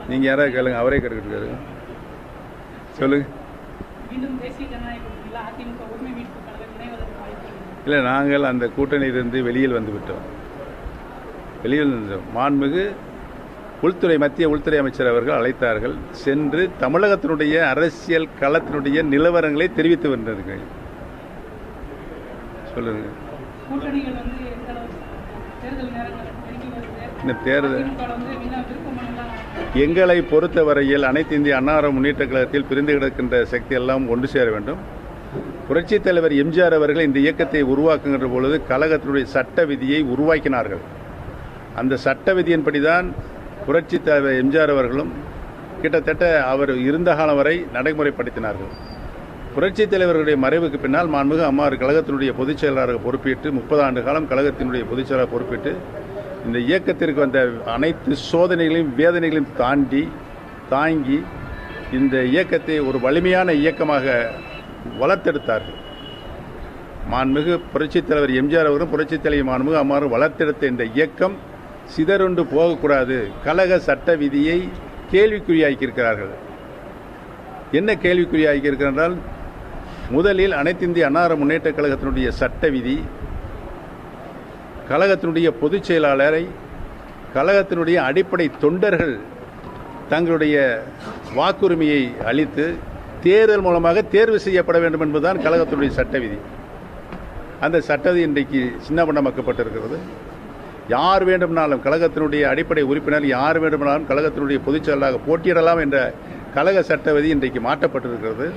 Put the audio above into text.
நீங்கள் யாராவது கேளுங்க, அவரே கேட்டுக்கிட்டு சொல்லுங்க. இல்லை, நாங்கள் அந்த கூட்டணியிலிருந்து வெளியில் வந்து விட்டோம். வெளியில் இருந்தோம். மாண்புமிகு உள்துறை மத்திய உள்துறை அமைச்சர் அவர்கள் அழைத்தார்கள். சென்று தமிழகத்தினுடைய அரசியல் களத்தினுடைய நிலவரங்களை தெரிவித்து வந்தார்கள். சொல்லுங்க. தேர்தல் எங்களை பொறுத்தவரையில் அனைத்து இந்திய அண்ணா முன்னேற்ற கழகத்தில் பிரிந்து கிடக்கின்ற சக்தி எல்லாம் ஒன்று சேர வேண்டும். புரட்சித் தலைவர் எம்ஜிஆர் அவர்கள் இந்த இயக்கத்தை உருவாக்குகின்ற பொழுது கழகத்தினுடைய சட்ட விதியை உருவாக்கினார்கள். அந்த சட்ட விதியின்படிதான் புரட்சித் தலைவர் எம்ஜிஆர் அவர்களும் கிட்டத்தட்ட அவர் இருந்த காலம் வரை நடைமுறைப்படுத்தினார்கள். புரட்சித் தலைவர்களுடைய மறைவுக்கு பின்னால் மாண்புமிகு அம்மா கழகத்தினுடைய பொதுச் செயலாளராக பொறுப்பேற்று 30 ஆண்டு காலம் கழகத்தினுடைய பொதுச் செயலாளர் பொறுப்பேற்று இந்த இயக்கத்திற்கு வந்த அனைத்து சோதனைகளையும் வேதனைகளையும் தாங்கி இந்த இயக்கத்தை ஒரு வலிமையான இயக்கமாக வளர்த்தெடுத்தார்கள். மாண்புமிகு புரட்சித் தலைவர் எம்ஜிஆர் அவர்களும் புரட்சித் தலைவர் மாண்புமிகு அம்மாவும் வளர்த்தெடுத்த இந்த இயக்கம் சிதறுண்டு போகக்கூடாது. கழக சட்ட விதியை கேள்விக்குறியாக்கியிருக்கிறார்கள். என்ன கேள்விக்குறியாக்கியிருக்கிறார்கள்? முதலில் அனைத்து இந்திய அண்ணா முன்னேற்ற கழகத்தினுடைய சட்ட விதி கழகத்தினுடைய பொதுச் செயலாளரை கழகத்தினுடைய அடிப்படை தொண்டர்கள் தங்களுடைய வாக்குரிமையை அளித்து தேர்தல் மூலமாக தேர்வு செய்யப்பட வேண்டும் என்பதுதான் கழகத்தினுடைய சட்ட விதி. அந்த சட்ட விதி இன்றைக்கு சின்னபண்ணமாக்கப்பட்டிருக்கிறது. யார் வேண்டுமானாலும் கழகத்தினுடைய அடிப்படை உறுப்பினர் யார் வேண்டுமானாலும் கழகத்தினுடைய பொதுச் செயலாளராக போட்டியிடலாம் என்ற கழக சட்ட விதி இன்றைக்கு மாற்றப்பட்டிருக்கிறது.